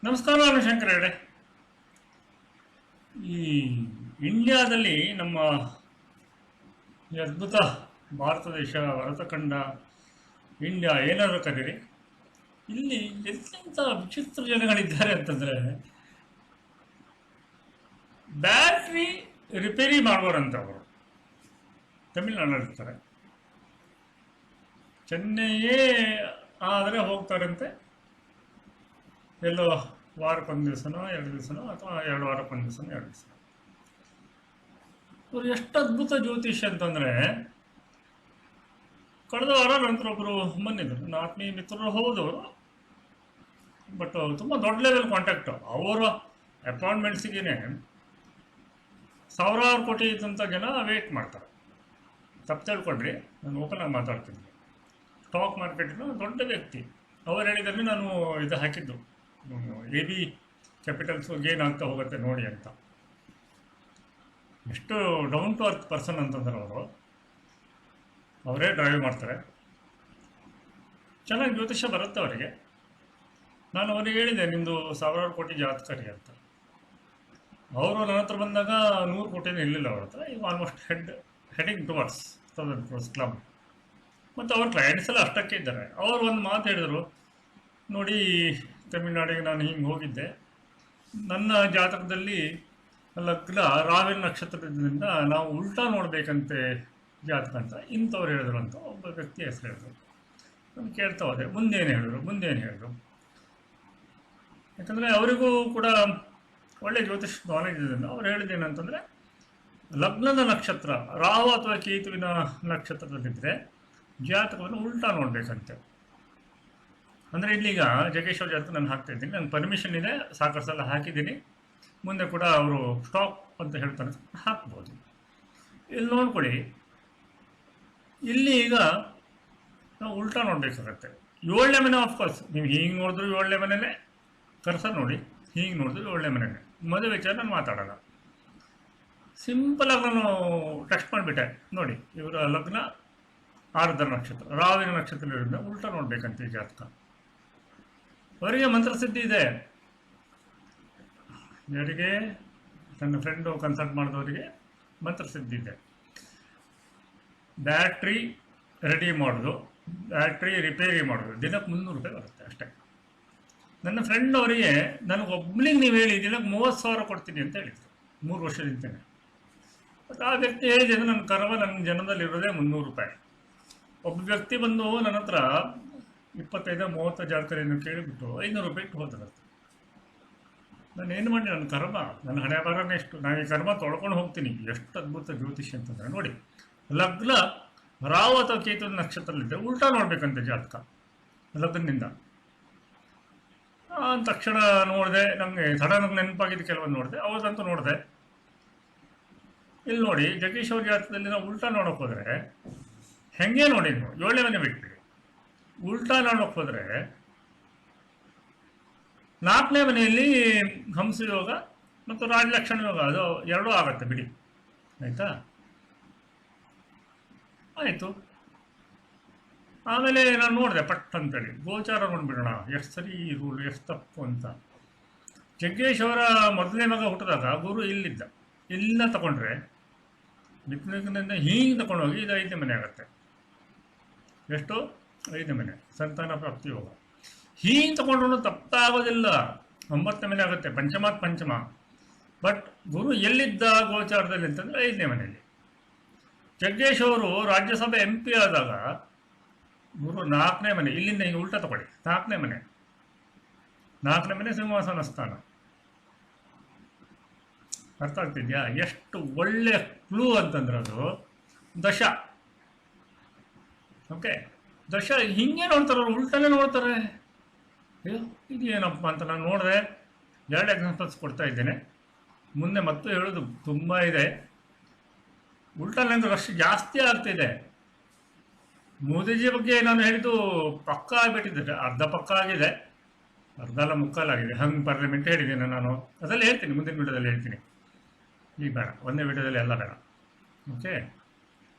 ನಮಸ್ಕಾರ ಶಂಕರ ಹೆಗಡೆ. ಈ ಇಂಡಿಯಾದಲ್ಲಿ ನಮ್ಮ ಈ ಅದ್ಭುತ ಭಾರತ ದೇಶ ಭರತಖಂಡ ಇಂಡಿಯಾ ಏನಾದರೂ ಕರೀರಿ, ಇಲ್ಲಿ ಎಂತೆಂಥ ವಿಚಿತ್ರ ಜನಗಳಿದ್ದಾರೆ ಅಂತಂದರೆ ಬ್ಯಾಟ್ರಿ ರಿಪೇರಿ ಮಾಡುವರಂಥವರು ತಮಿಳ್ನಾಡಲ್ಲಿರ್ತಾರೆ. ಚೆನ್ನೈಯೇ ಆದರೆ ಹೋಗ್ತಾರಂತೆ, ಎಲ್ಲೋ ವಾರಕ್ಕೊಂದು ದಿವಸನೋ 2 ದಿವಸನೋ ಅಥವಾ 2 ವಾರಕ್ಕೊಂದು ದಿವಸನೋ 2 ದಿವಸ. ಇವರು ಎಷ್ಟು ಅದ್ಭುತ ಜ್ಯೋತಿಷ್ ಅಂತಂದರೆ, ಕಳೆದ ವಾರ ನಂತರ ಒಬ್ಬರು ಬಂದಿದ್ದರು, ನನ್ನ ಆತ್ಮೀಯ ಮಿತ್ರರು ಹೌದು, ಬಟ್ ತುಂಬ ದೊಡ್ಡ ಲೆವೆಲ್ ಕಾಂಟ್ಯಾಕ್ಟು. ಅವರ ಅಪಾಯಿಂಟ್ಮೆಂಟ್ಸಿಗೆ ಸಾವಿರಾರು ಕೋಟಿ ಇದ್ದಂಥ ಜನ ವೇಟ್ ಮಾಡ್ತಾರೆ. ತಪ್ಪು ತಿಳ್ಕೊಡ್ರಿ, ನಾನು ಓಪನ್ ಆಗಿ ಮಾತಾಡ್ತಿದ್ದೀನಿ. ಸ್ಟಾಕ್ ಮಾರ್ಕೆಟಿನ ದೊಡ್ಡ ವ್ಯಕ್ತಿ. ಅವರು ಹೇಳಿದಲ್ಲಿ ನಾನು ಇದು ಹಾಕಿದ್ದು, AB ಕ್ಯಾಪಿಟಲ್ಸು ಗೇನ್ ಆಗ್ತಾ ಹೋಗುತ್ತೆ ನೋಡಿ ಅಂತ. ಎಷ್ಟು ಡೌನ್ ಟು ಅರ್ತ್ ಪರ್ಸನ್ ಅಂತಂದ್ರೆ ಅವರೇ ಡ್ರೈವ್ ಮಾಡ್ತಾರೆ. ಚೆನ್ನಾಗಿ ಜ್ಯೋತಿಷ್ಯ ಬರುತ್ತೆ ಅವರಿಗೆ. ನಾನು ಅವರಿಗೆ ಹೇಳಿದೆ, ನಿಮ್ಮದು ಸಾವಿರಾರು ಕೋಟಿ ಜಾತಕರಿ ಅಂತ. ಅವರು ನನ್ನ ಹತ್ರ ಬಂದಾಗ 100 ಕೋಟಿನೂ ಇರಲಿಲ್ಲ ಅವ್ರ ಹತ್ರ. ಈಗ almost heading towards 1000 crores club. ಮತ್ತು ಅವ್ರ ಕ್ಲೈಂಟ್ಸ್ ಎಲ್ಲ ಅಷ್ಟಕ್ಕೆ ಇದ್ದಾರೆ. ಅವರು ಒಂದು ಮಾತು ಹೇಳಿದರು, ನೋಡಿ ತಮಿಳ್ನಾಡಿಗೆ ನಾನು ಹಿಂಗೆ ಹೋಗಿದ್ದೆ, ನನ್ನ ಜಾತಕದಲ್ಲಿ ಲಗ್ನ ರಾವಿನ ನಕ್ಷತ್ರದಿಂದ ನಾವು ಉಲ್ಟಾ ನೋಡಬೇಕಂತೆ ಜಾತಕ ಅಂತ ಇಂಥವ್ರು ಹೇಳಿದ್ರು ಅಂತ ಒಬ್ಬ ವ್ಯಕ್ತಿ ಹೆಸರು ಹೇಳಿದ್ರು. ನಾನು ಕೇಳ್ತಾ ಹೋದೆ, ಮುಂದೇನು ಹೇಳಿದ್ರು. ಯಾಕಂದರೆ ಅವರಿಗೂ ಕೂಡ ಒಳ್ಳೆ ಜ್ಯೋತಿಷ್ ನಾಲೆಜ್ ಇದೆ. ಅವ್ರು ಹೇಳಿದ್ದೇನಂತಂದರೆ, ಲಗ್ನದ ನಕ್ಷತ್ರ ರಾಹು ಅಥವಾ ಕೇತುವಿನ ನಕ್ಷತ್ರದಲ್ಲಿದ್ದರೆ ಜಾತಕವನ್ನು ಉಲ್ಟಾ ನೋಡಬೇಕಂತೆ. ಅಂದರೆ ಇಲ್ಲಿಗ ಜಗೇಶ್ವರ ಜಾತಕ ನಾನು ಹಾಕ್ತಾ ಇದ್ದೀನಿ, ನನ್ನ ಪರ್ಮಿಷನ್ ಇದೆ, ಸಾಕಷ್ಟು ಸಲ ಹಾಕಿದ್ದೀನಿ, ಮುಂದೆ ಕೂಡ ಅವರು ಸ್ಟಾಪ್ ಅಂತ ಹೇಳ್ತಾನೆ, ಹಾಕ್ಬೋದು. ಇಲ್ಲಿ ನೋಡ್ಕೊಳ್ಳಿ, ಇಲ್ಲಿ ಈಗ ನಾವು ಉಲ್ಟಾ ನೋಡಬೇಕಾಗತ್ತೆ. 7ನೇ ಮನೆ ಆಫ್ಕೋರ್ಸ್, ನೀವು ಹಿಂಗೆ ನೋಡಿದ್ರು 7ನೇ ಮನೆಯೇ, ಕರ್ಸರ್ ನೋಡಿ ಹಿಂಗೆ ನೋಡಿದ್ರು 7ನೇ ಮನೆಯೇ. ಮದುವೆ ವಿಚಾರ ನಾನು ಮಾತಾಡೋಲ್ಲ, ಸಿಂಪಲಾಗಿ ನಾನು ಟೆಸ್ಟ್ ಮಾಡಿಬಿಟ್ಟೆ. ನೋಡಿ, ಇವರ ಲಗ್ನ ಆರ್ದ್ರ ನಕ್ಷತ್ರ, ರಾವಿನ ನಕ್ಷತ್ರದಿಂದ ಉಲ್ಟಾ ನೋಡ್ಬೇಕಂತ ಈ ಜಾತಕ. ಅವರಿಗೆ ಮಂತ್ರಸಿದ್ಧಿ ಇದೆ. ಯಾರಿಗೆ? ನನ್ನ ಫ್ರೆಂಡು ಕನ್ಸಲ್ಟ್ ಮಾಡಿದವರಿಗೆ ಮಂತ್ರಸಿದ್ಧಿ ಇದೆ. ಬ್ಯಾಟ್ರಿ ರೆಡಿ ಮಾಡೋದು, ಬ್ಯಾಟ್ರಿ ರಿಪೇರಿ ಮಾಡೋದು ದಿನಕ್ಕೆ 300 ರೂಪಾಯಿ ಬರುತ್ತೆ ಅಷ್ಟೇ. ನನ್ನ ಫ್ರೆಂಡ್ ಅವರಿಗೆ, ನನಗೊಬ್ಬನಿಗೆ ನೀವು ಹೇಳಿ ದಿನಕ್ಕೆ 30,000 ಕೊಡ್ತೀನಿ ಅಂತ ಹೇಳಿದ್ರು 3 ವರ್ಷದಿಂದನೇ. ಬಟ್ ಆ ವ್ಯಕ್ತಿ ಹೇಳಿದೆ, ನನ್ನ ಕರ್ಮ ನನ್ನ ಜನದಲ್ಲಿರೋದೇ 300 ರೂಪಾಯಿ. ಒಬ್ಬ ವ್ಯಕ್ತಿ ಬಂದು ನನ್ನ ಹತ್ರ 25-30 ಜಾತಕರಿಯನ್ನು ಕೇಳಿಬಿಟ್ಟು 500 ರೂಪಾಯಿ ಇಟ್ಟು ಹೋದ್ರಂತೆ. ನಾನು ಏನು ಮಾಡಿ, ನನ್ನ ಕರ್ಮ, ನನ್ನ ಹಣೆ ಬರನೇ ಎಷ್ಟು, ನಾನು ಈ ಕರ್ಮ ತೊಳ್ಕೊಂಡು ಹೋಗ್ತೀನಿ. ಎಷ್ಟು ಅದ್ಭುತ ಜ್ಯೋತಿಷಿ ಅಂತಂದರೆ ನೋಡಿ, ಲಗ್ನ ರಾವು ಅಥವಾ ಕೇತು ನಕ್ಷತ್ರದಲ್ಲಿದ್ದರೆ ಉಲ್ಟಾ ನೋಡ್ಬೇಕಂತೆ ಜಾತಕ ಲಗ್ನದಿಂದ. ತಕ್ಷಣ ನೋಡಿದೆ, ನನಗೆ ಸಡನ್ನಾಗಿ ನೆನಪಾಗಿದ್ದು ಕೆಲವೊಂದು ನೋಡಿದೆ, ಅವ್ರದಂತೂ ನೋಡಿದೆ. ಇಲ್ಲಿ ನೋಡಿ, ಜಗೇಶ್ ಅವ್ರ ಜಾತಕದಲ್ಲಿ ನಾವು ಉಲ್ಟಾ ನೋಡೋಕೆ ಹೋದರೆ ಹೆಂಗೆ ನೋಡಿ, 7ನೇ ಮನೆ ಬಿಟ್ಬಿಡಿ. ಉಲ್ಟಾ ನೋಡೋಕೆ ಹೋದರೆ 4ನೇ ಮನೆಯಲ್ಲಿ ಹಂಸಯೋಗ ಮತ್ತು ರಾಜಲಕ್ಷಣ ಯೋಗ, ಅದು 2 ಆಗುತ್ತೆ ಬಿಡಿ, ಆಯಿತಾ? ಆಯಿತು. ಆಮೇಲೆ ನಾನು ನೋಡಿದೆ ಪಟ್ ಅಂತೇಳಿ, ಗೋಚಾರ ನೋಡ್ಬಿಡೋಣ ಎಷ್ಟು ಸರಿ ಈ ರೂಲ್, ಎಷ್ಟು ತಪ್ಪು ಅಂತ. ಜಗ್ಗೇಶ್ ಅವರ ಮೊದಲನೇ ಮಗ ಹುಟ್ಟಿದಾಗ ಗುರು ಇಲ್ಲಿದ್ದ, ಇಲ್ಲಿಂದ ತಗೊಂಡ್ರೆ ಮಿಥುನದಿಂದ ಹೀಗೆ ತಗೊಂಡೋಗಿ ಇದು 5ನೇ ಮನೆ ಆಗುತ್ತೆ. ಎಷ್ಟು? 5ನೇ ಮನೆ, ಸಂತಾನ ಪ್ರಾಪ್ತಿ ಯೋಗ. ಹೀಗೆ ತಗೊಂಡ್ರು ತಪ್ಪಾಗೋದಿಲ್ಲ, 9ನೇ ಮನೆ ಆಗುತ್ತೆ, ಪಂಚಮಾತ್ ಪಂಚಮ. ಬಟ್ ಗುರು ಎಲ್ಲಿದ್ದ ಗೋಚಾರದಲ್ಲಿ ಅಂತಂದರೆ 5ನೇ ಮನೆಯಲ್ಲಿ. ಜಗ್ಗೇಶ್ ಅವರು ರಾಜ್ಯಸಭೆ MP ಆದಾಗ ಗುರು 4ನೇ ಮನೆ, ಇಲ್ಲಿಂದ ಹಿಂಗೆ ಉಲ್ಟಾ ತಗೊಳ್ಳಿ, 4ನೇ ಮನೆ ಸಿಂಹಾಸನ ಸ್ಥಾನ. ಅರ್ಥ ಆಗ್ತಿದ್ಯಾ? ಎಷ್ಟು ಒಳ್ಳೆ ಕ್ಲೂ ಅಂತಂದ್ರೆ ಅದು ದಶ. ಓಕೆ, ದಶ ಹಿಂಗೆ ನೋಡ್ತಾರೆ ಅವರು, ಉಲ್ಟನೇ ನೋಡ್ತಾರೆ. ಅಯ್ಯೋ ಇದು ಏನಪ್ಪ ಅಂತ ನಾನು ನೋಡಿದೆ. 2 ಎಕ್ಸಾಂಪಲ್ಸ್ ಕೊಡ್ತಾ ಇದ್ದೇನೆ, ಮುಂದೆ ಮತ್ತು ಹೇಳೋದು ತುಂಬ ಇದೆ. ಉಲ್ಟನಲ್ಲಿ ರಶ್ ಜಾಸ್ತಿ ಆಗ್ತಿದೆ. ಮೋದಿಜಿ ಬಗ್ಗೆ ನಾನು ಹೇಳಿದ್ದು ಪಕ್ಕ ಆಗಿಬಿಟ್ಟಿದ್ದೆ, ಅರ್ಧ ಪಕ್ಕ ಆಗಿದೆ, ಅರ್ಧ ಅಲ್ಲ ಮುಕ್ಕಾಲಾಗಿದೆ. ಹಂಗೆ ಪಾರ್ಲಿಮೆಂಟ್ ಹೇಳಿದ್ದೀನಿ ನಾನು, ಅದರಲ್ಲಿ ಹೇಳ್ತೀನಿ, ಮುಂದಿನ ವಿಡಿಯೋದಲ್ಲಿ ಹೇಳ್ತೀನಿ. ಈಗ ಬೇಡ, ಒಂದೇ ವಿಡಿಯೋದಲ್ಲಿ ಎಲ್ಲ ಬೇಡ. ಓಕೆ,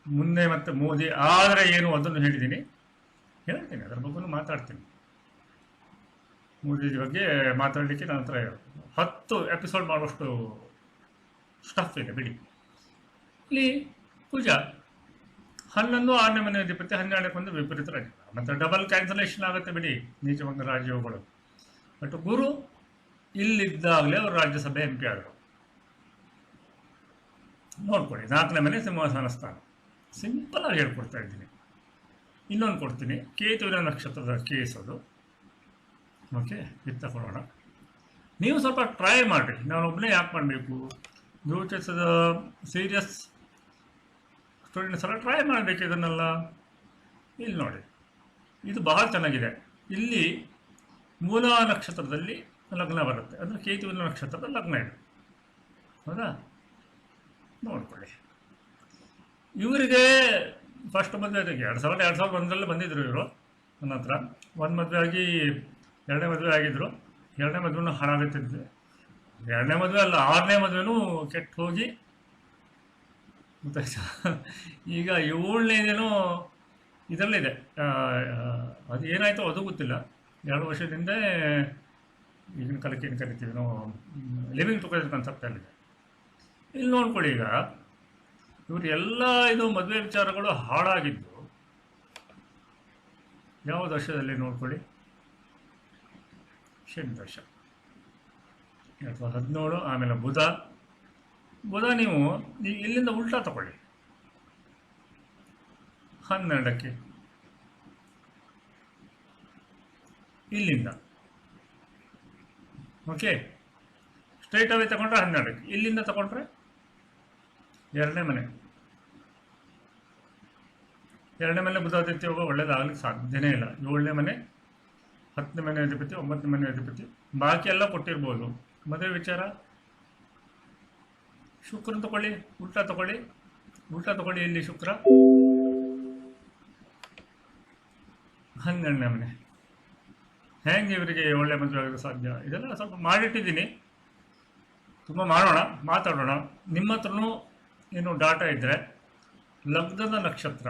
ಮುಂದೆ ಮತ್ತೆ ಮೋದಿ ಆದರೆ ಏನು ಅದನ್ನು ಹೇಳಿದ್ದೀನಿ, ಹೇಳ್ತೀನಿ, ಅದರ ಬಗ್ಗೆನೂ ಮಾತಾಡ್ತೀನಿ. ಮೋದಿಜಿ ಬಗ್ಗೆ ಮಾತಾಡಲಿಕ್ಕೆ ನನ್ನ ಹತ್ರ 10 ಎಪಿಸೋಡ್ ಮಾಡುವಷ್ಟು ಸ್ಟಫ್ ಇದೆ ಬಿಡಿ. ಇಲ್ಲಿ ಪೂಜಾ 11 6ನೇ ಮನೆ ಅಧಿಪತಿ 12ಕ್ಕೆ ಒಂದು ವಿಪರೀತ ರಾಜ್ಯ, ಮತ್ತು ಡಬಲ್ ಕ್ಯಾನ್ಸಲೇಷನ್ ಆಗುತ್ತೆ ಬಿಡಿ ನೀಚಭಂಗ ರಾಜ್ಯಗಳು. ಬಟ್ ಗುರು ಇಲ್ಲಿದ್ದಾಗಲೇ ಅವರು ರಾಜ್ಯಸಭೆ MP ಆದರು. ನೋಡ್ಕೊಳ್ಳಿ, 4ನೇ ಮನೆ ಸಿಂಹಾಸನ ಸ್ಥಾನ. ಸಿಂಪಲ್ ಆಗಿ ಹೇಳ್ಕೊಡ್ತಾ ಇದ್ದೀನಿ. ಇನ್ನೊಂದು ಕೊಡ್ತೀನಿ, ಕೇತುವಿನ ನಕ್ಷತ್ರದ ಕೇಸ್ ಅದು. ಓಕೆ, ಇದು ತಗೊಳ್ಳೋಣ. ನೀವು ಸ್ವಲ್ಪ ಟ್ರೈ ಮಾಡಿರಿ, ನಾನೊಬ್ಬನೇ ಯಾಕೆ ಮಾಡಬೇಕು? ಜ್ಯೋತಿಷದ ಸೀರಿಯಸ್ ಸ್ಟೂಡೆಂಟ್ಸ್ ಎಲ್ಲ ಟ್ರೈ ಮಾಡಬೇಕು ಇದನ್ನೆಲ್ಲ. ಇಲ್ಲಿ ನೋಡಿ, ಇದು ಬಹಳ ಚೆನ್ನಾಗಿದೆ. ಇಲ್ಲಿ ಮೂಲ ನಕ್ಷತ್ರದಲ್ಲಿ ಲಗ್ನ ಬರುತ್ತೆ, ಅಂದರೆ ಕೇತುವಿನ ನಕ್ಷತ್ರದ ಲಗ್ನ ಇದೆ, ಹೌದಾ? ನೋಡ್ಕೊಳ್ಳಿ. ಇವರಿಗೆ ಫಸ್ಟ್ ಮದುವೆ ಆಗಿ 2001 ಬಂದಿದ್ದರು ಇವರು ನನ್ನ ಹತ್ರ. ಒಂದು ಮದುವೆ ಆಗಿ 2ನೇ ಮದುವೆ ಆಗಿದ್ದರು. 2ನೇ ಮದುವೆನೂ ಹಾಳಾಗುತ್ತಿದ್ದೆ. 2ನೇ ಮದುವೆ ಅಲ್ಲ, 6ನೇ ಮದುವೆನೂ ಕೆಟ್ಟು ಹೋಗಿ ಗೊತ್ತಾಯ್ತಾ. ಈಗ 7ನೇದೇನೋ ಇದರಲ್ಲಿದೆ. ಅದು ಏನಾಯಿತೋ ಅದು ಗೊತ್ತಿಲ್ಲ. 2 ವರ್ಷದಿಂದ ಈಗಿನ ಕಾಲಕ್ಕೆ ಏನು ಕರಿತೀವಿ ನಾವು, ಲಿವಿಂಗ್ ಟುಗೆದರ್ ಕಾನ್ಸೆಪ್ಟಲ್ಲಿದೆ. ಇಲ್ಲಿ ನೋಡ್ಕೊಳ್ಳಿ, ಈಗ ಇವರು ಎಲ್ಲ ಇದು ಮದುವೆ ವಿಚಾರಗಳು ಹಾಳಾಗಿದ್ದು ಯಾವ ದಶದಲ್ಲಿ ನೋಡ್ಕೊಳ್ಳಿ. ಶನಿ ದಶ 2017. ಆಮೇಲೆ ಬುಧ ನೀವು ಇಲ್ಲಿಂದ ಉಲ್ಟಾ ತಗೊಳ್ಳಿ, 12ಕ್ಕೆ ಇಲ್ಲಿಂದ. ಓಕೆ, ಸ್ಟ್ರೈಟ್ ಅವೇ ತಗೊಂಡ್ರೆ 12ಕ್ಕೆ, ಇಲ್ಲಿಂದ ತಗೊಂಡ್ರೆ 2ನೇ ಮನೆ. 2ನೇ ಮನೆ ಬುಧಾದಿತ್ಯ ಯೋಗ ಒಳ್ಳೇದಾಗಲಿಕ್ಕೆ ಸಾಧ್ಯನೇ ಇಲ್ಲ. 7ನೇ ಮನೆ, 10ನೇ ಮನೆ ಅಧಿಪತಿ, 9ನೇ ಮನೆ ಅಧಿಪತಿ, ಬಾಕಿ ಎಲ್ಲ ಕೊಟ್ಟಿರ್ಬೋದು. ಮದುವೆ ವಿಚಾರ ಶುಕ್ರನ ತಗೊಳ್ಳಿ, ಉಲ್ಟಾ ತಗೊಳ್ಳಿ. ಇಲ್ಲಿ ಶುಕ್ರ 12ನೇ ಮನೆ. ಹೆಂಗೆ ಇವರಿಗೆ ಒಳ್ಳೆ ಮದುವೆ ಆಗೋದು ಸಾಧ್ಯ? ಇದೆಲ್ಲ ಸ್ವಲ್ಪ ಮಾಡಿಟ್ಟಿದ್ದೀನಿ, ತುಂಬ ಮಾತಾಡೋಣ. ನಿಮ್ಮ ಹತ್ರನೂ ಏನು ಡಾಟಾ ಇದ್ದರೆ, ಲಗ್ನದ ನಕ್ಷತ್ರ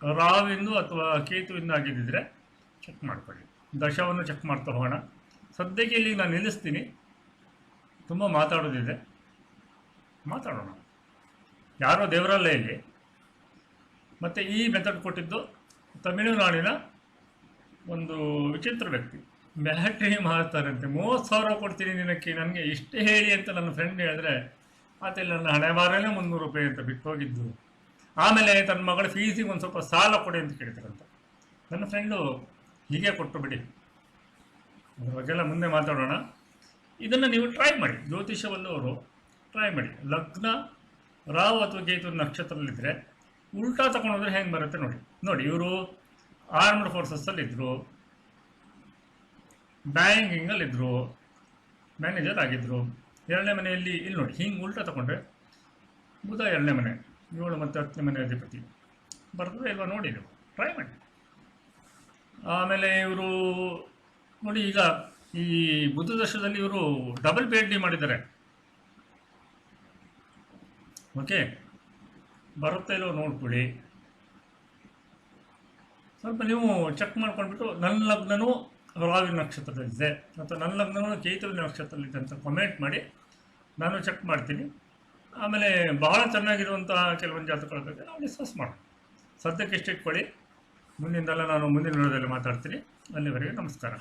ರಾವಿಂದು ಅಥವಾ ಕೇತುವಿಂದ ಆಗಿದ್ದಿದ್ರೆ ಚೆಕ್ ಮಾಡ್ಕೊಳ್ಳಿ. ದಶವನ್ನು ಚೆಕ್ ಮಾಡ್ತಾ ಹೋಗೋಣ. ಸದ್ಯಕ್ಕೆ ಇಲ್ಲಿ ನಾನು ನಿಲ್ಲಿಸ್ತೀನಿ, ತುಂಬ ಮಾತಾಡೋದಿದೆ, ಮಾತಾಡೋಣ. ಯಾರೋ ದೇವರಲ್ಲೇ ಇಲ್ಲಿ. ಮತ್ತು ಈ ಮೆಥಡ್ ಕೊಟ್ಟಿದ್ದು ತಮಿಳುನಾಡಿನ ಒಂದು ವಿಚಿತ್ರ ವ್ಯಕ್ತಿ. ಬ್ಯಾಟ್ರಿ ಮಾರ್ತಾರಂತೆ, 30,000 ಕೊಡ್ತೀನಿ ನಿನಕ್ಕೆ, ನನಗೆ ಇಷ್ಟೇ ಹೇಳಿ ಅಂತ ನನ್ನ ಫ್ರೆಂಡ್ ಹೇಳಿದ್ರೆ ಆತ ನನ್ನ ಹಣೆ ಬಾರನೇ 300 ರೂಪಾಯಿ ಅಂತ ಬಿಟ್ಟು ಹೋಗಿದ್ದು. ಆಮೇಲೆ ತನ್ನ ಮಗಳ ಫೀಸಿಗೆ ಒಂದು ಸ್ವಲ್ಪ ಸಾಲ ಕೊಡಿ ಅಂತ ಕೇಳ್ತಾರಂತ. ನನ್ನ ಫ್ರೆಂಡು ಹೀಗೆ ಕೊಟ್ಟು ಬಿಡಿ, ಅದ್ರ ಬಗ್ಗೆಲ್ಲ ಮುಂದೆ ಮಾತಾಡೋಣ. ಇದನ್ನು ನೀವು ಟ್ರೈ ಮಾಡಿ, ಜ್ಯೋತಿಷವಲ್ಲವರು ಟ್ರೈ ಮಾಡಿ. ಲಗ್ನ ರಾವು ಅಥವಾ ಕೇತು ನಕ್ಷತ್ರದಲ್ಲಿದ್ದರೆ ಉಲ್ಟಾ ತಗೊಂಡೋದ್ರೆ ಹೆಂಗೆ ಬರುತ್ತೆ ನೋಡಿ. ಇವರು ಆರ್ಮ್ಡ್ ಫೋರ್ಸಸ್ಸಲ್ಲಿದ್ದರು, ಬ್ಯಾಂಕಿಂಗಲ್ಲಿದ್ದರು, ಮ್ಯಾನೇಜರ್ ಆಗಿದ್ದರು. 2ನೇ ಮನೆಯಲ್ಲಿ ಇಲ್ಲಿ ನೋಡಿ, ಹಿಂಗೆ ಉಲ್ಟಾ ತಗೊಂಡ್ರೆ ಬುಧ 2ನೇ ಮನೆ, 7 ಮತ್ತು 10ನೇ ಮನೆ ಅಧಿಪತಿ ಬರ್ತದೆ ಇಲ್ವಾ ನೋಡಿ, ನೀವು ಟ್ರೈ ಮಾಡಿ. ಆಮೇಲೆ ಇವರು ನೋಡಿ, ಈಗ ಈ ಬುಧ ದಶದಲ್ಲಿ ಇವರು ಡಬಲ್ PhD ಮಾಡಿದ್ದಾರೆ. ಓಕೆ, ಬರುತ್ತೆ ಇಲ್ಲೋ ನೋಡ್ಕೊಳ್ಳಿ. ಸ್ವಲ್ಪ ನೀವು ಚೆಕ್ ಮಾಡ್ಕೊಂಡ್ಬಿಟ್ಟು ನನ್ನ ಲಗ್ನನೂ ರಾವಿನ ನಕ್ಷತ್ರದಲ್ಲಿದೆ ಅಥವಾ ನನ್ನ ಲಗ್ನನೂ ಕೇತುವಿನ ನಕ್ಷತ್ರದಲ್ಲಿದೆ ಅಂತ ಕಮೆಂಟ್ ಮಾಡಿ, ನಾನು ಚೆಕ್ ಮಾಡ್ತೀನಿ. ಆಮೇಲೆ ಬಹಳ ಚೆನ್ನಾಗಿರುವಂತಹ ಕೆಲವೊಂದು ಜಾತಕಗಳ ಬಗ್ಗೆ ನಾವು ಡಿಸ್ಕಸ್ ಮಾಡೋಣ. ಸದ್ಯಕ್ಕೆ ಇಷ್ಟು ಇಟ್ಕೊಳ್ಳಿ, ಮುಂದಿನ ವಿಡಿಯೋದಲ್ಲಿ ಮಾತಾಡ್ತೀನಿ. ಅಲ್ಲಿವರೆಗೆ ನಮಸ್ಕಾರ.